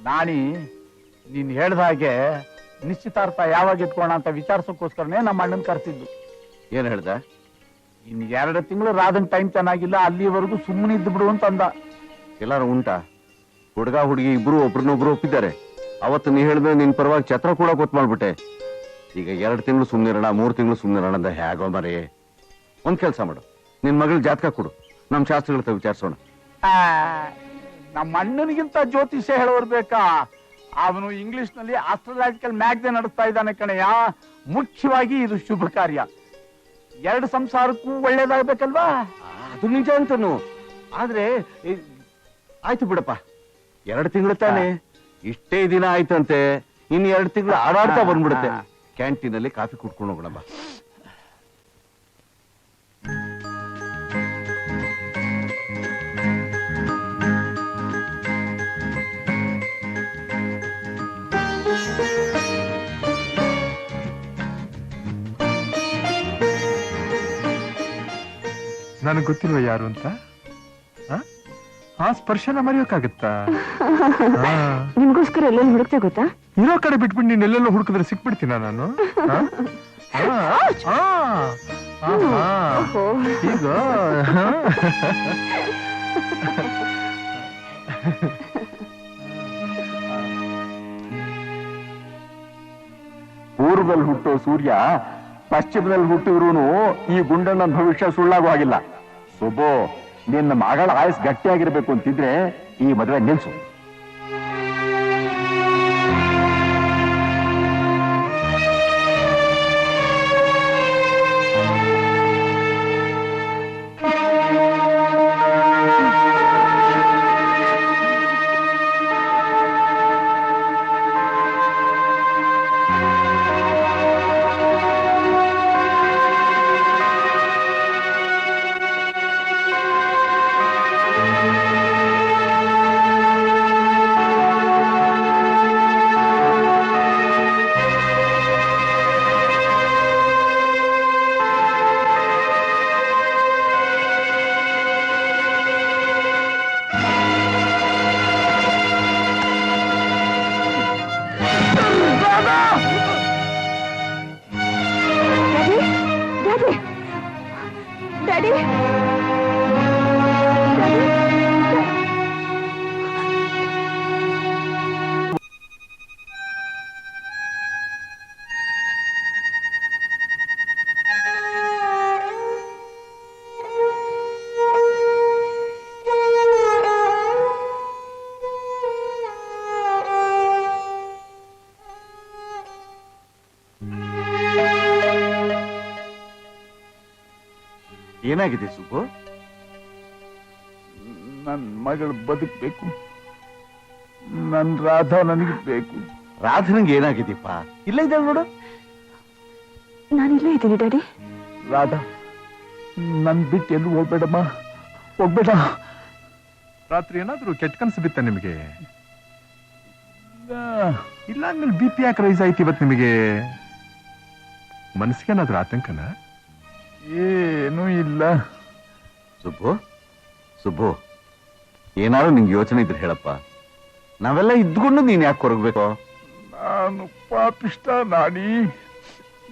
ನಾಣಿ ನೀನ್ ಹೇಳ್ದ ಹಾಗೆ ನಿಶ್ಚಿತಾರ್ಥ ಯಾವಾಗ ಇಟ್ಕೋಣ ಅಂತ ವಿಚಾರಿಸೋಕ್ಕೋಸ್ಕರನೇ ನಮ್ಮ ಅಣ್ಣನ್ ಕರ್ತಿದ್ದು. ಏನ್ ಹೇಳ್ದ? ಇನ್ 2 ತಿಂಗಳು ರಾಧನ್ ಟೈಮ್ ಚೆನ್ನಾಗಿಲ್ಲ, ಅಲ್ಲಿವರೆಗೂ ಸುಮ್ಮನೆ ಇದ್ದು ಬಿಡು ಅಂತ ಅಂದ. ಎಲ್ಲಾರು ಉಂಟಾ? ಹುಡುಗ ಹುಡುಗಿ ಇಬ್ರು ಒಬ್ರನ್ನೊಬ್ರು ಒಪ್ಪಿದ್ದಾರೆ. ಅವತ್ತು ನೀ ಹೇಳಿದ್ರೆ ನಿನ್ ಪರವಾಗಿ ಛತ್ರ ಕೂಡ ಗೊತ್ತು ಮಾಡ್ಬಿಟ್ಟೆ. ಈಗ 2 ತಿಂಗಳು ಸುಮ್ನಿರೋಣ, 3 ತಿಂಗಳು ಸುಮ್ನಿರೋಣ ಅಂತ ಹೇಗೋ ಮರಿ. ಒಂದ್ ಕೆಲ್ಸ ಮಾಡು, ನಿನ್ ಮಗಳ ಜಾತಕ ಕೊಡು, ನಮ್ ಶಾಸ್ತ್ರಗಳ ವಿಚಾರಿಸೋಣ. ನಮ್ಮ ಅಣ್ಣನಿಗಿಂತ ಜ್ಯೋತಿಷ್ಯ ಹೇಳೋರು ಬೇಕಾ? ಅವನು ಇಂಗ್ಲಿಷ್ ನಲ್ಲಿ ಆಸ್ಟ್ರಾಲಾಜಿಕಲ್ ಮ್ಯಾಗಝಿನ್ ನಡೆಸ್ತಾ ಇದ್ದಾನೆ ಕಣಯ್ಯ. ಮುಖ್ಯವಾಗಿ ಇದು ಶುಭ ಕಾರ್ಯ, 2 ಸಂಸಾರಕ್ಕೂ ಒಳ್ಳೇದಾಗ್ಬೇಕಲ್ವಾ? ಅದು ನಿಜ ಅಂತನು. ಆದ್ರೆ ಆಯ್ತು ಬಿಡಪ್ಪ, 2 ತಿಂಗಳು ತಾನೆ, ಇಷ್ಟೇ ದಿನ ಆಯ್ತಂತೆ. ಇನ್ 2 ತಿಂಗಳು ಆಡಾಡ್ತಾ ಬಂದ್ಬಿಡುತ್ತೆ. ಕ್ಯಾಂಟೀನ್ ಅಲ್ಲಿ ಕಾಫಿ ಕುಡ್ಕೊಂಡು ಹೋಗೋಣ ಬಾ. ನನಗೆ ಗೊತ್ತಿಲ್ವ ಯಾರು ಅಂತ? ಆ ಸ್ಪರ್ಶನ ಮರೆಯೋಕ್ಕಾಗತ್ತಾ? ನಿಮ್ಗೋಸ್ಕರ ಎಲ್ಲೆಲ್ಲಿ ಹುಡುಕ್ತೆ ಗೊತ್ತಾ? ಇರೋ ಕಡೆ ಬಿಟ್ಬಿಟ್ಟು ನೀನ್ ಎಲ್ಲೆಲ್ಲೋ ಹುಡುಕಿದ್ರೆ ಸಿಕ್ಬಿಡ್ತೀನ ನಾನು? ಈಗ ಪೂರ್ವದಲ್ಲಿ ಹುಟ್ಟೋ ಸೂರ್ಯ ಪಶ್ಚಿಮದಲ್ಲಿ ಹುಟ್ಟಿದ್ರು ಈ ಗುಂಡಣ್ಣನ ಭವಿಷ್ಯ ಸುಳ್ಳಾಗೋ ಹಾಗಿಲ್ಲ. ಸುಬ್ಬು, ನಿನ್ನ ಮಗಳ ಆಯಸ್ ಗಟ್ಟಿಯಾಗಿರ್ಬೇಕು ಅಂತಿದ್ರೆ ಈ ಮದುವೆ ನಿಲ್ಸು. ಏನಾಗಿದೆ ಸುಬ್ಬು? ನನ್ ಮಗಳು ಬದುಕ್ಬೇಕು, ನನ್ ರಾಧಾ ನನಗೆ ಬೇಕು. ರಾಧನಿಗೆ ಏನಾಗಿದೆಯಪ್ಪ? ಇಲ್ಲ ಇದ್ದಾಳೆ ನೋಡು. ನಾನಿಲ್ಲೇ ಇದ್ದೀನಿ ಡ್ಯಾಡಿ. ರಾಧಾ, ನನ್ ಬಿಟ್ಟು ಎಲ್ಲೂ ಹೋಗ್ಬೇಡಮ್ಮ, ಹೋಗ್ಬೇಡ. ರಾತ್ರಿ ಏನಾದ್ರು ಕೆಟ್ಟ ಕನಸು ಬಿತ್ತ ನಿಮಗೆ? ಇಲ್ಲ ಅಂದ್ಮೇಲೆ BP ಯಾಕೆ ರೈಸ್ ಆಯ್ತು ಇವತ್ತು ನಿಮಗೆ? ಮನಸ್ಸಿಗೇನಾದ್ರೂ ಆತಂಕನ? ಏನೂ ಇಲ್ಲ. ಸುಬ್ಬು, ಸುಬ್ಬು, ಏನಾದ್ರು ನಿಂಗೆ ಯೋಚನೆ ಇದ್ರೆ ಹೇಳಪ್ಪ. ನಾವೆಲ್ಲ ಇದ್ಕೊಂಡು ನೀನ್ ಯಾಕೆ ಕೊರಗಬೇಕು? ನಾನು ಪಾಪಿಷ್ಟ ನಾಣಿ,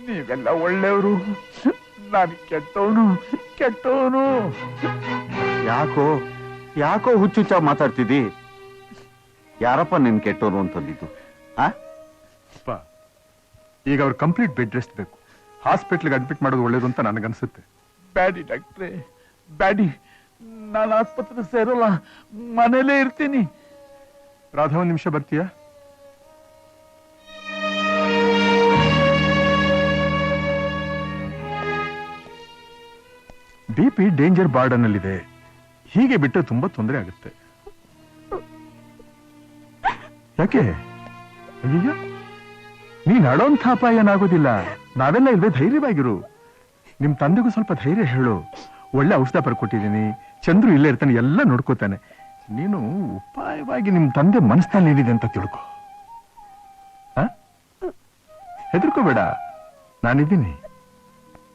ನೀವೆಲ್ಲ ಒಳ್ಳೆಯವರು, ನಾನು ಕೆಟ್ಟವನು ಕೆಟ್ಟವನು. ಯಾಕೋ ಯಾಕೋ ಹುಚ್ಚುಚ್ಚ ಮಾತಾಡ್ತಿದ್ದಿ? ಯಾರಪ್ಪ ನಿನ್ ಕೆಟ್ಟೋರು ಅಂತಂದಿದ್ದು? ಈಗ ಅವ್ರು ಕಂಪ್ಲೀಟ್ ಬೆಡ್ ರೆಸ್ಟ್ ಬೇಕು. ಹಾಸ್ಪಿಟ್ಲ್ಗೆ ಅಡ್ಮಿಟ್ ಮಾಡೋದು ಒಳ್ಳೇದು ಅಂತ ನನಗನ್ಸುತ್ತೆ. ಬ್ಯಾಡಿ ಡಾಕ್ಟ್ರೆ, ಬ್ಯಾಡಿ. ನಾನು ಆಸ್ಪತ್ರೆ ಸೇರೋಲ್ಲ, ಮನೇಲೇ ಇರ್ತೀನಿ. ರಾಧಾ, 1 ನಿಮಿಷ ಬರ್ತೀಯಾ? BP ಡೇಂಜರ್ ಬಾರ್ಡನ್ನಲ್ಲಿದೆ. ಹೀಗೆ ಬಿಟ್ಟರೆ ತುಂಬಾ ತೊಂದರೆ ಆಗುತ್ತೆ. ಯಾಕೆ? ಅಯ್ಯಯ್ಯ, ನೀನ್ ಅಳೋಂಥ ಅಪಾಯ ಏನಾಗೋದಿಲ್ಲ. ನಾವೆಲ್ಲ ಇಲ್ವೇ, ಧೈರ್ಯವಾಗಿರು. ನಿಮ್ ತಂದೆಗೂ ಸ್ವಲ್ಪ ಧೈರ್ಯ ಹೇಳು. ಒಳ್ಳೆ ಔಷಧ ಬರ್ಕೊಟ್ಟಿದ್ದೀನಿ, ಚಂದ್ರು ಇಲ್ಲೇ ಇರ್ತಾನೆ, ಎಲ್ಲ ನೋಡ್ಕೋತಾನೆ. ನೀನು ಉಪಾಯವಾಗಿ ನಿಮ್ ತಂದೆ ಮನಸ್ಸಿನಲ್ಲಿ ಏನಿದೆ ಅಂತ ತಿಳ್ಕೊ. ಹೆದರ್ಕೋಬೇಡ, ನಾನಿದ್ದೀನಿ.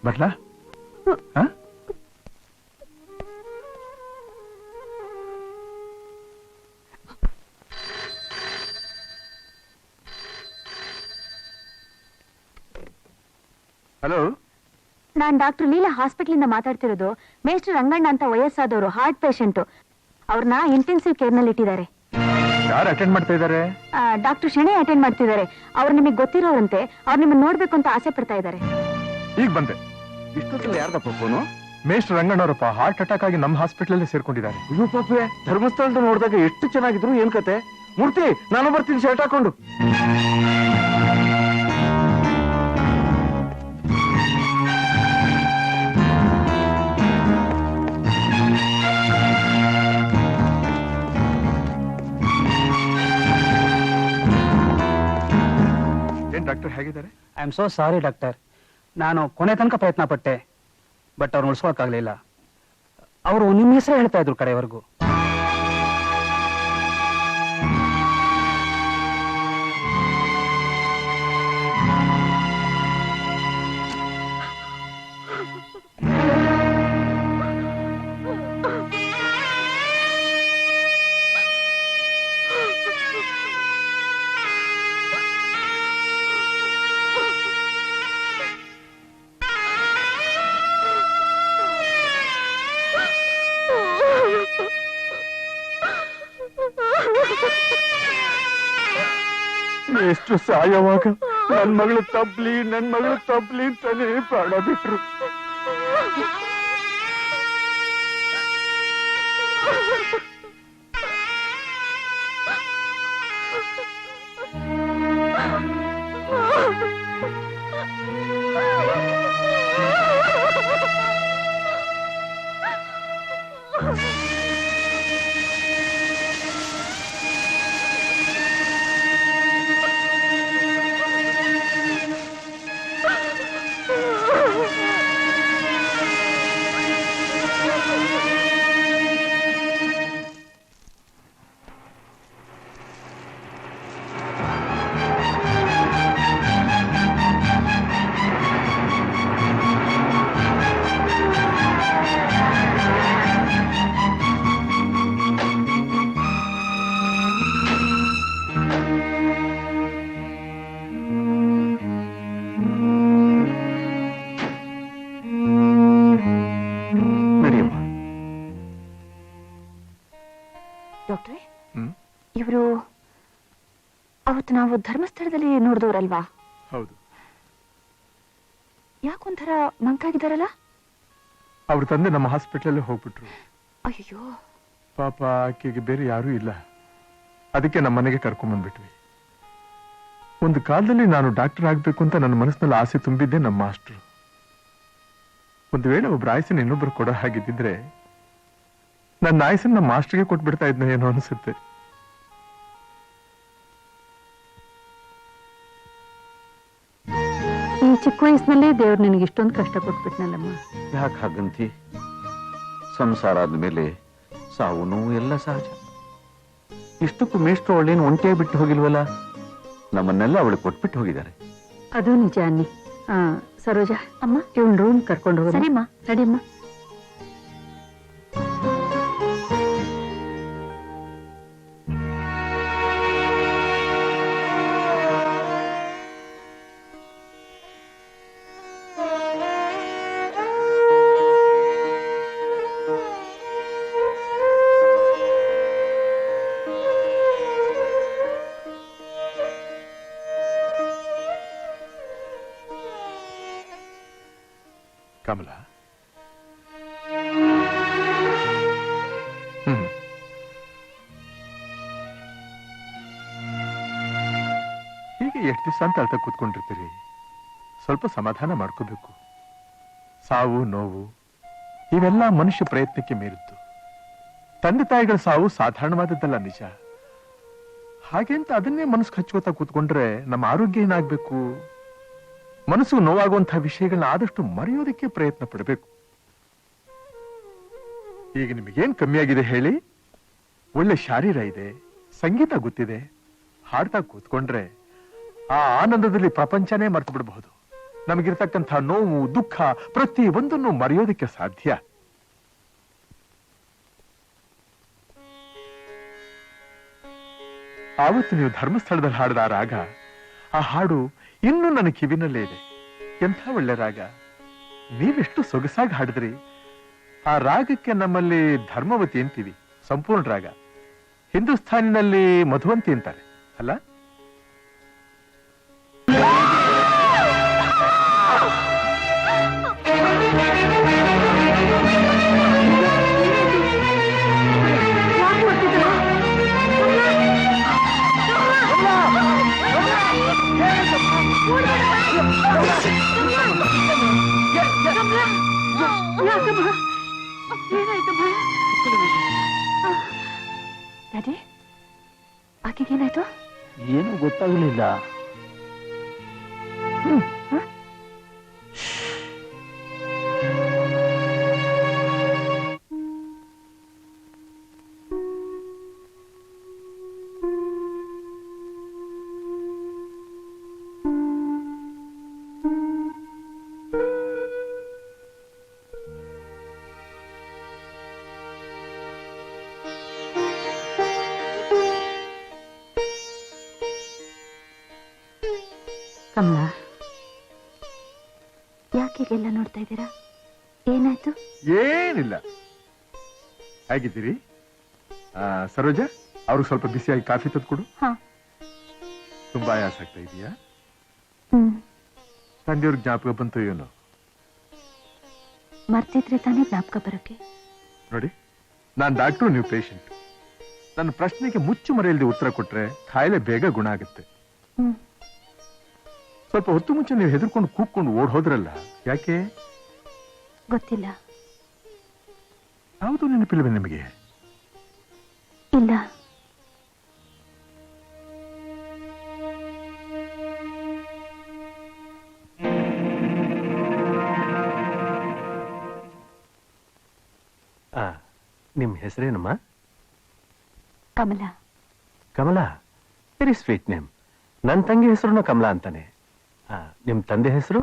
ಬರ್ಲಾ? ಹಲೋ, ನಾನ್ ಡಾಕ್ಟರ್ ಲೀಲಾ ಹಾಸ್ಪಿಟಲ್ ಮಾತಾಡ್ತಿರೋದು. ಮೇಸ್ಟರ್ ರಂಗಣ್ಣ ಅಂತ ವಯಸ್ಸಾದವರು, ಹಾರ್ಟ್ ಪೇಷಂಟ್. ಅವ್ರನ್ನ ಇಂಟೆನ್ಸಿವ್ ಕೇರ್ ನಲ್ಲಿ ಇಟ್ಟಿದ್ದಾರೆ. ಯಾರು ಅಟೆಂಡ್ ಮಾಡ್ತಾ ಇದ್ದಾರೆ? ಡಾಕ್ಟರ್ ಶೆಣೆ ಅಟೆಂಡ್ ಮಾಡ್ತಿದ್ದಾರೆ. ಅವ್ರು ನಿಮಗೆ ಗೊತ್ತಿರೋರಂತೆ. ಅವ್ರು ನಿಮ್ಮನ್ನ ನೋಡ್ಬೇಕು ಅಂತ ಆಸೆ ಪಡ್ತಾ ಇದ್ದಾರೆ. ಈಗ ಬಂದೆ. ಇಷ್ಟೊತ್ತಲ್ಲಿ ಯಾರ್ದಪ್ಪ ಫೋನು? ಮೇಷ್ಟ್ರ ರಂಗಣ್ಣವರಪ್ಪ ಹಾರ್ಟ್ ಅಟ್ಯಾಕ್ ಆಗಿ ನಮ್ಮ ಹಾಸ್ಪಿಟಲ್ ಸೇರ್ಕೊಂಡಿದ್ದಾರೆ. ಅಯ್ಯೋ ಪಾಪೆ, ಧರ್ಮಸ್ಥಳದ ನೋಡಿದಾಗ ಎಷ್ಟು ಚೆನ್ನಾಗಿದ್ರು. ಏನ್ ಕತೆ? ಮೂರ್ತಿ, ನಾನು ಬರ್ತೀನಿ ಶರ್ಟ್ ಹಾಕೊಂಡು. ಏನ್ ಡಾಕ್ಟರ್ ಹೇಗಿದ್ದಾರೆ? I am so sorry doctor. ನಾನು ಕೊನೆ ತನಕ ಪ್ರಯತ್ನ ಪಟ್ಟೆ, ಬಟ್ ಅವ್ರು ಉಳಿಸೋಕ್ಕಾಗಲಿಲ್ಲ. ಅವರು ನಿಮ್ಮ ಹೆಸರೇ ಹೇಳ್ತಾ ಇದ್ರು ಕಡೆವರೆಗೂ. ಎಷ್ಟು ಸಾಯವಾಗ ನನ್ ಮಗಳು ತಬ್ಲಿ ಅಂತಾನೆ ಪ್ರಾಣ ಬಿಟ್ರು. ಡಾಕ್ಟ್ರೆ, ಇವರು ಅವತ್ತು ನಾವು ಧರ್ಮಸ್ಥಳದಲ್ಲಿ ನೋಡಿದವರಲ್ವಾ? ಹೌದು. ಯಾಕೊಂಥರ ಮಂಕಾಗಿದ್ದಾರಲ್ಲ? ಅವ್ರ ತಂದೆ ನಮ್ಮ ಹಾಸ್ಪಿಟಲ್ ಹೋಗ್ಬಿಟ್ರು. ಅಯ್ಯೋ ಪಾಪ, ಆಕೆಗೆ ಬೇರೆ ಯಾರೂ ಇಲ್ಲ. ಅದಕ್ಕೆ ನಮ್ಮ ಮನೆಗೆ ಕರ್ಕೊಂಡ್ ಬಂದ್ಬಿಟ್ವಿ. ಒಂದು ಕಾಲದಲ್ಲಿ ನಾನು ಡಾಕ್ಟರ್ ಆಗ್ಬೇಕು ಅಂತ ನನ್ನ ಮನಸ್ಸಿನಲ್ಲಿ ಆಸೆ ತುಂಬಿದ್ದೆ ನಮ್ಮ ಮಾಸ್ಟ್ರು. ಒಂದು ವೇಳೆ ಒಬ್ರು ಆಯಸ್ಸನ್ನು ಇನ್ನೊಬ್ರು ಕೊಡೋ ಹಾಗಿದ್ದಿದ್ರೆ ನನ್ನ ಆಯಸ್ಸನ್ನು ನಮ್ಮ ಮಾಸ್ಟರ್ಗೆ ಕೊಟ್ಬಿಡ್ತಾ ಇದ್ನ ಏನೋ ಅನಿಸುತ್ತೆ. ಈ ಚಿಕ್ಕ ವಯಸ್ಸಿನಲ್ಲೇ ದೇವ್ರು ನಿನಗೆ ಇಷ್ಟೊಂದು ಕಷ್ಟ ಕೊಟ್ಬಿಟ್ನಲ್ಲಮ್ಮ. ಯಾಕೆ ಹಾಗಂತಿ? ಸಂಸಾರ ಆದ್ಮೇಲೆ ಸಾವು ನೋವು ಎಲ್ಲ ಸಹಜ. ಇಷ್ಟಕ್ಕೂ ಮೇಷ್ಟ್ರು ಅವಳೇನು ಒಂಟಿಯಾಗಿ ಬಿಟ್ಟು ಹೋಗಿಲ್ವಲ್ಲ, ನಮ್ಮನ್ನೆಲ್ಲ ಅವಳಿಗೆ ಕೊಟ್ಬಿಟ್ಟು ಹೋಗಿದ್ದಾರೆ. ಅದು ನಿಜ ಅನ್ನಿ. ಸರೋಜಾ ಅಮ್ಮ, ಇವನ್ ರೂಮ್ ಕರ್ಕೊಂಡು ಹೋಗೋಣ. ಸರಿಮ್ಮ, ನಡಿಯಮ್ಮ. ಕಮಲ, ಹೀಗೆ ಎಷ್ಟು ದಿವಸ ಅಂತ ಅಳ್ತಾ ಕೂತ್ಕೊಂಡಿರ್ತೀರಿ? ಸ್ವಲ್ಪ ಸಮಾಧಾನ ಮಾಡ್ಕೋಬೇಕು. ಸಾವು ನೋವು ಇವೆಲ್ಲ ಮನುಷ್ಯ ಪ್ರಯತ್ನಕ್ಕೆ ಮೀರಿದ್ದು. ತಂದೆ ತಾಯಿಗಳ ಸಾವು ಸಾಧಾರಣವಾದದ್ದಲ್ಲ, ನಿಜ. ಹಾಗೆಂತ ಅದನ್ನೇ ಮನಸ್ಸು ಹಚ್ಕೋತಾ ಕೂತ್ಕೊಂಡ್ರೆ ನಮ್ಮ ಆರೋಗ್ಯ ಏನಾಗ್ಬೇಕು? ಮನಸ್ಸು ನೋವಾಗುವಂತಹ ವಿಷಯಗಳನ್ನ ಆದಷ್ಟು ಮರೆಯೋದಕ್ಕೆ ಪ್ರಯತ್ನ ಪಡಬೇಕು. ಈಗ ನಿಮಗೇನ್ ಕಮ್ಮಿ ಆಗಿದೆ ಹೇಳಿ? ಒಳ್ಳೆ ಶಾರೀರ ಇದೆ, ಸಂಗೀತ ಗೊತ್ತಿದೆ. ಹಾಡ್ತಾ ಕೂತ್ಕೊಂಡ್ರೆ ಆ ಆನಂದದಲ್ಲಿ ಪ್ರಪಂಚನೇ ಮರ್ತು ಬಿಡಬಹುದು. ನಮಗಿರ್ತಕ್ಕಂಥ ನೋವು ದುಃಖ ಪ್ರತಿ ಒಂದನ್ನು ಮರೆಯೋದಕ್ಕೆ ಸಾಧ್ಯ. ಆವತ್ತು ನೀವು ಧರ್ಮಸ್ಥಳದಲ್ಲಿ ಹಾಡಿದ ರಾಗ, ಆ ಹಾಡು ಇನ್ನೂ ನನ್ನ ಕಿವಿನಲ್ಲೇ ಇದೆ. ಎಂಥ ಒಳ್ಳೆ ರಾಗ. ನೀವೆಷ್ಟು ಸೊಗಸಾಗಿ ಹಾಡಿದ್ರಿ. ಆ ರಾಗಕ್ಕೆ ನಮ್ಮಲ್ಲಿ ಧರ್ಮವತಿ ಅಂತೀವಿ, ಸಂಪೂರ್ಣ ರಾಗ. ಹಿಂದೂಸ್ಥಾನಿನಲ್ಲಿ ಮಧುವಂತಿ ಅಂತಾರೆ ಅಲ್ಲ? ಡ್ಯಾಡಿ, ಆಕೆಗೇನಾಯ್ತು? ಏನು ಗೊತ್ತಾಗಲಿಲ್ಲ. ಕಮಲಾ, ಯಾಕೆ ಎಲ್ಲ ನೋಡ್ತಾ ಇದ್ದೀರಾ? ಏನಾಯ್ತು? ಏನಿಲ್ಲ. ಹೇಗಿದ್ದೀರಿ? ಸರೋಜ, ಅವ್ರಿಗೆ ಸ್ವಲ್ಪ ಬಿಸಿಯಾಗಿ ಕಾಫಿ ತಂದ್ಕೊಡು. ಹಾ. ತುಂಬಾ ಆಯಾಸ ಆಗ್ತಾ ಇದೆಯಾ? ಹ್ಮ್. ತಂದೆಯವ್ರಿಗೆ ಜ್ಞಾಪಕ ಬಂತು ಏನೋ? ಮರ್ತಿದ್ರೆ ತಾನೇ ಜ್ಞಾಪಕ ಬರೋಕೆ. ನೋಡಿ, ನಾನ್ ಡಾಕ್ಟ್ರು, ನೀವು ಪೇಷಂಟ್. ನನ್ನ ಪ್ರಶ್ನೆಗೆ ಮುಚ್ಚು ಮರೆಯಲ್ದೆ ಉತ್ತರ ಕೊಟ್ರೆ ಕಾಯಿಲೆ ಬೇಗ ಗುಣ ಆಗುತ್ತೆ. ಹ್ಮ್. ಸ್ವಲ್ಪ ಹೊತ್ತು ಮುಂಚೆ ನೀವು ಹೆದರ್ಕೊಂಡು ಕೂಗ್ಕೊಂಡು ಓಡ್ ಹೋದ್ರಲ್ಲ, ಯಾಕೆ? ಗೊತ್ತಿಲ್ಲ. ಯಾವುದು ನೆನಪಿಲ್ವೇ ನಿಮಗೆ? ಇಲ್ಲ. ನಿಮ್ ಹೆಸರೇನಮ್ಮ? Kamala. Kamala, very sweet name. ನನ್ನ ತಂಗಿ ಹೆಸರು ಕಮಲಾ ಅಂತಾನೆ. ನಿಮ್ ತಂದೆ ಹೆಸರು?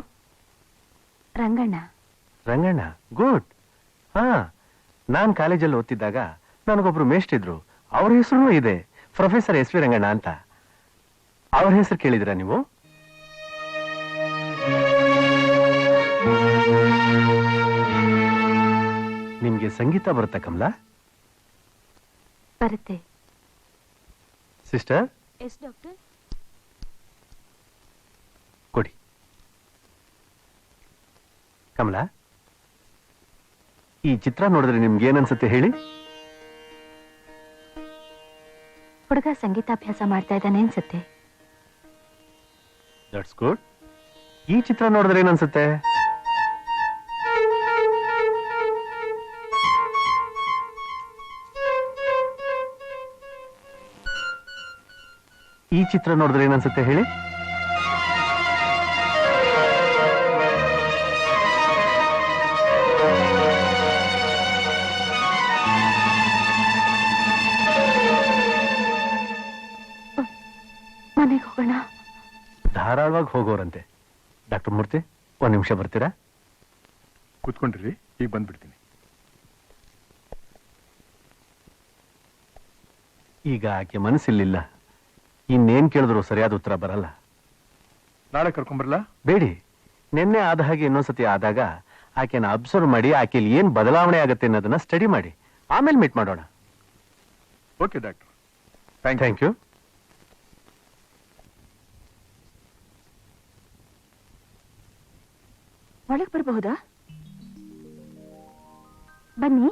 ರಂಗಣ್ಣ. ರಂಗಣ್ಣ, ಗುಡ್. ಹಾ, ನಾನ್ ಕಾಲೇಜಲ್ಲಿ ಓದ್ತಿದ್ದಾಗ ನನಗೊಬ್ರು ಮೇಷ್ಟಿದ್ರು, ಅವ್ರ ಹೆಸರು ಇದೆ, ಪ್ರೊಫೆಸರ್ ಎಸ್ ವಿ ರಂಗಣ್ಣ ಅಂತ. ಅವ್ರ ಹೆಸರು ಕೇಳಿದಿರಾ ನೀವು? ನಿಮ್ಗೆ ಸಂಗೀತ ಬರುತ್ತಾ ಕಮಲಾ? ಬರುತ್ತೆ. Sister, yes doctor. ಕೊಡಿ. ಕಮಲಾ, ಈ ಚಿತ್ರ ನೋಡಿದ್ರೆ ನಿಮ್ಗೆ ಏನನ್ಸುತ್ತೆ ಹೇಳಿ? ಹುಡುಗ ಸಂಗೀತಾಭ್ಯಾಸ ಮಾಡ್ತಾ ಇದ್ದಾನೆ ಅನ್ಸುತ್ತೆ. That's good. ಈ ಚಿತ್ರ ನೋಡಿದ್ರೆ ಏನನ್ಸುತ್ತೆ? ಈ ಚಿತ್ರ ನೋಡಿದ್ರೆ ಏನನ್ಸುತ್ತೆ ಹೇಳಿ? ಮನೆಗೆ ಹೋಗೋಣ. ಧಾರಾಳವಾಗಿ ಹೋಗೋರಂತೆ. ಡಾಕ್ಟರ್ ಮೂರ್ತಿ, ಒಂದ್ ನಿಮಿಷ ಬರ್ತೀರಾ? ಕೂತ್ಕೊಂಡ್ರಿ, ಈಗ ಬಂದ್ಬಿಡ್ತೀನಿ. ಈಗ ಆಕೆ ಮನಸ್ಸಿಲ್ಲಿಲ್ಲ. ಇನ್ನೇನ್ ಕೇಳಿದ್ರು ಸರಿಯಾದ ಉತ್ತರ ಬರಲ್ಲ. ನಾಳೆ ಕರ್ಕೊಂಬರ್ಲಾ? ಬೇಡಿ. ನಿನ್ನೆ ಆದ ಹಾಗೆ ಇನ್ನೊಂದ್ಸತಿ ಆದಾಗ ಆಕೆನ ಅಬ್ಸರ್ವ್ ಮಾಡಿ ಆಕೆಯಲ್ಲಿ ಏನ್ ಬದಲಾವಣೆ ಆಗುತ್ತೆ ಅನ್ನೋದನ್ನ ಸ್ಟಡಿ ಮಾಡಿ ಆಮೇಲೆ ಮೀಟ್ ಮಾಡೋಣ. Okay doctor, thank you. ಒಳಗೆ ಬರಬಹುದಾ? ಬನ್ನಿ.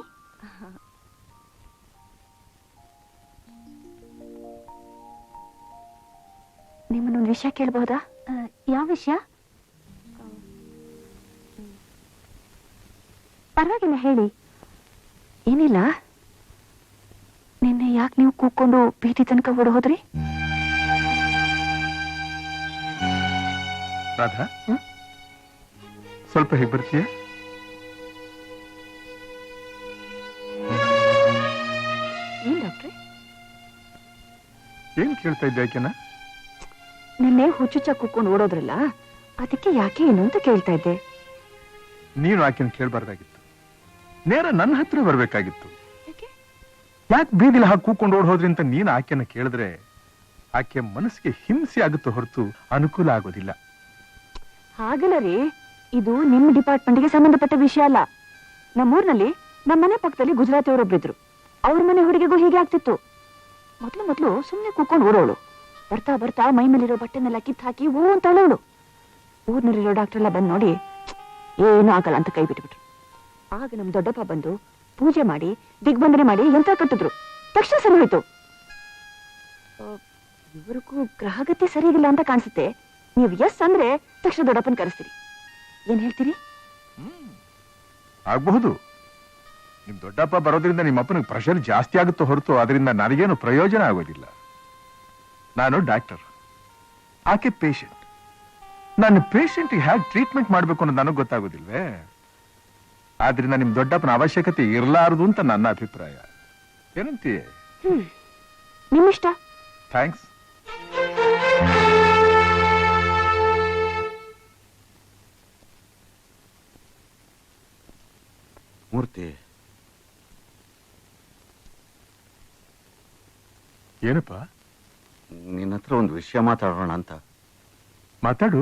ನಿಮ್ಮನ್ನೊಂದು ವಿಷಯ ಕೇಳಬಹುದಾ? ಯಾವ ವಿಷಯ? ಪರವಾಗಿಲ್ಲ, ಹೇಳಿ. ಏನಿಲ್ಲ. ನಿನ್ನೆ ಯಾಕೆ ನೀವು ಕೂತ್ಕೊಂಡು ಪೀಟಿ ತನಕ ಓಡ್ ಹೋದ್ರಿ? ರಾಧಾ, ಸ್ವಲ್ಪ ಹೇಗೆ ಬರ್ತೀಯ? ಏನ್ ಡಾಕ್ಟ್ರೆ? ಏನ್ ಕೇಳ್ತಾ ಇದ್ದೆ ಆಕೆನ? ನಿನ್ನೆ ಹುಚ್ಚುಚ್ಚ ಕೂತ್ಕೊಂಡು ಓಡೋದ್ರಲ್ಲ, ಅದಕ್ಕೆ ಯಾಕೆ ಏನು ಅಂತ ಕೇಳ್ತಾ ಇದ್ದೆ. ನೀನು ಆಕೆನ ಕೇಳಬಾರ್ದಾಗಿತ್ತು, ನೇರ ನನ್ನ ಹತ್ರ ಬರ್ಬೇಕಾಗಿತ್ತು. ಯಾಕೆ? ಯಾಕೆ ಬೀದಿಲಿ ಹಾಕಿ ಕೂತ್ಕೊಂಡು ಓಡ್ ಹೋದ್ರಿ ಅಂತ ನೀನು ಆಕೆನ ಕೇಳಿದ್ರೆ ಆಕೆ ಮನಸ್ಸಿಗೆ ಹಿಂಸೆ ಆಗುತ್ತೆ ಹೊರತು ಅನುಕೂಲ ಆಗೋದಿಲ್ಲ. ಹಾಗಲ್ಲ ರೀ, ಇದು ನಿಮ್ ಡಿಪಾರ್ಟ್ಮೆಂಟ್ಗೆ ಸಂಬಂಧಪಟ್ಟ ವಿಷಯ ಅಲ್ಲ. ನಮ್ಮೂರ್ನಲ್ಲಿ ನಮ್ಮ ಮನೆ ಪಕ್ಕದಲ್ಲಿ ಗುಜರಾತಿ ಅವರೊಬ್ರಿದ್ರು. ಅವ್ರ ಮನೆ ಹುಡುಗಿಗೂ ಹೀಗೆ ಆಗ್ತಿತ್ತು. ಮೊದ್ಲು ಸುಮ್ನೆ ಕೂತ್ಕೊಂಡು ಓಡೋಳು. ಬರ್ತಾ ಬರ್ತಾ ಮೈ ಮೇಲಿರೋ ಬಟ್ಟೆನೆಲ್ಲ ಕಿತ್ತು ಹಾಕಿ ಹೂ ಅಂತ ಅಳೋಳು. ಊರ್ನಲ್ಲಿರೋ ಡಾಕ್ಟರ್ ಎಲ್ಲ ಬಂದು ನೋಡಿ ಏನೂ ಆಗಲ್ಲ ಅಂತ ಕೈ ಬಿಟ್ಬಿಟ್ರು. ಆಗ ನಮ್ ದೊಡ್ಡಪ್ಪ ಬಂದು ಪೂಜೆ ಮಾಡಿ ದಿಗ್ಬಂಧನೆ ಮಾಡಿ ಯಂತ್ರ ಕಟ್ಟಿದ್ರು. ತಕ್ಷಣ ಸರಿ ಹೋಯ್ತು. ಇವರಿಗೂ ಗ್ರಹಗತಿ ಸರಿಯಿಲ್ಲ ಅಂತ ಕಾಣಿಸುತ್ತೆ. ನೀವು ಎಸ್ ಅಂದ್ರೆ ತಕ್ಷಣ ದೊಡ್ಡಪ್ಪನ ಕರೆಸ್ತೀರಿ. ಏನ್ ಹೇಳ್ತೀರಿ? ಆಗಬಹುದು. ನಿಮ್ ದೊಡ್ಡಪ್ಪ ಬರೋದ್ರಿಂದ ನಿಮ್ಮ ಅಪ್ಪನಿಗೆ ಪ್ರೆಷರ್ ಜಾಸ್ತಿ ಆಗುತ್ತೋ ಹೊರತು ಅದರಿಂದ ನನಗೇನು ಪ್ರಯೋಜನ ಆಗೋದಿಲ್ಲ. ನಾನು ಡಾಕ್ಟರ್, ಆಕೆ ಪೇಷಂಟ್. ನಾನು ಪೇಷಂಟ್ಗೆ ಹೇಗೆ ಟ್ರೀಟ್ಮೆಂಟ್ ಮಾಡ್ಬೇಕು ಅನ್ನೋದು ನನಗೆ ಗೊತ್ತಾಗೋದಿಲ್ವೇ? ಆದ್ರಿಂದ ನಿಮ್ ದೊಡ್ಡಪ್ಪನ ಅವಶ್ಯಕತೆ ಇರಲಾರದು ಅಂತ ನನ್ನ ಅಭಿಪ್ರಾಯ. ಏನಂತೀಯ? ನಿಮ್ಮಿಷ್ಟ. ಥ್ಯಾಂಕ್ಸ್. ಮೂರ್ತಿ, ಏನಪ್ಪ? ನಿನ್ನ ಹತ್ರ ಒಂದು ವಿಷಯ ಮಾತಾಡೋಣ ಅಂತ. ಮಾತಾಡು.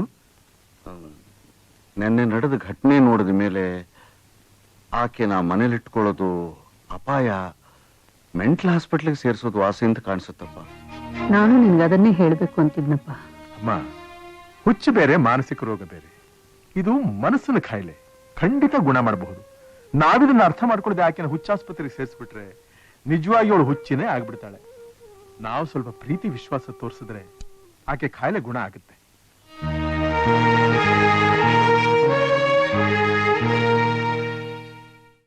ನೆನ್ನೆ ನಡೆದ ಘಟನೆ ನೋಡಿದ ಮೇಲೆ ಆಕೆನ ಮನೇಲಿಟ್ಕೊಳ್ಳೋದು ಅಪಾಯ, ಮೆಂಟಲ್ ಹಾಸ್ಪಿಟ್ಲಿಗೆ ಸೇರಿಸೋದು ವಾಸಿ ಅಂತ ಕಾಣಿಸುತ್ತಪ್ಪ. ನಾನು ನಿನ್ಗೆ ಅದನ್ನೇ ಹೇಳ್ಬೇಕು ಅಂತಿದ್ನಪ್ಪ. ಅಮ್ಮ, ಹುಚ್ಚು ಬೇರೆ, ಮಾನಸಿಕ ರೋಗ ಬೇರೆ. ಇದು ಮನಸ್ಸಿನ ಕಾಯಿಲೆ, ಖಂಡಿತ ಗುಣ ಮಾಡಬಹುದು. ನಾವಿದನ್ನ ಅರ್ಥ ಮಾಡ್ಕೊಳ್ಳದೆ ಆಕೆನ ಹುಚ್ಚಾಸ್ಪತ್ರೆಗೆ ಸೇರಿಸ್ಬಿಟ್ರೆ ನಿಜವಾಗಿ ಅವಳು ಹುಚ್ಚಿನೇ ಆಗ್ಬಿಡ್ತಾಳೆ. ನಾವು ಸ್ವಲ್ಪ ಪ್ರೀತಿ ವಿಶ್ವಾಸ ತೋರಿಸಿದ್ರೆ ಆಕೆ ಕಾಯಿಲೆ ಗುಣ ಆಗುತ್ತೆ.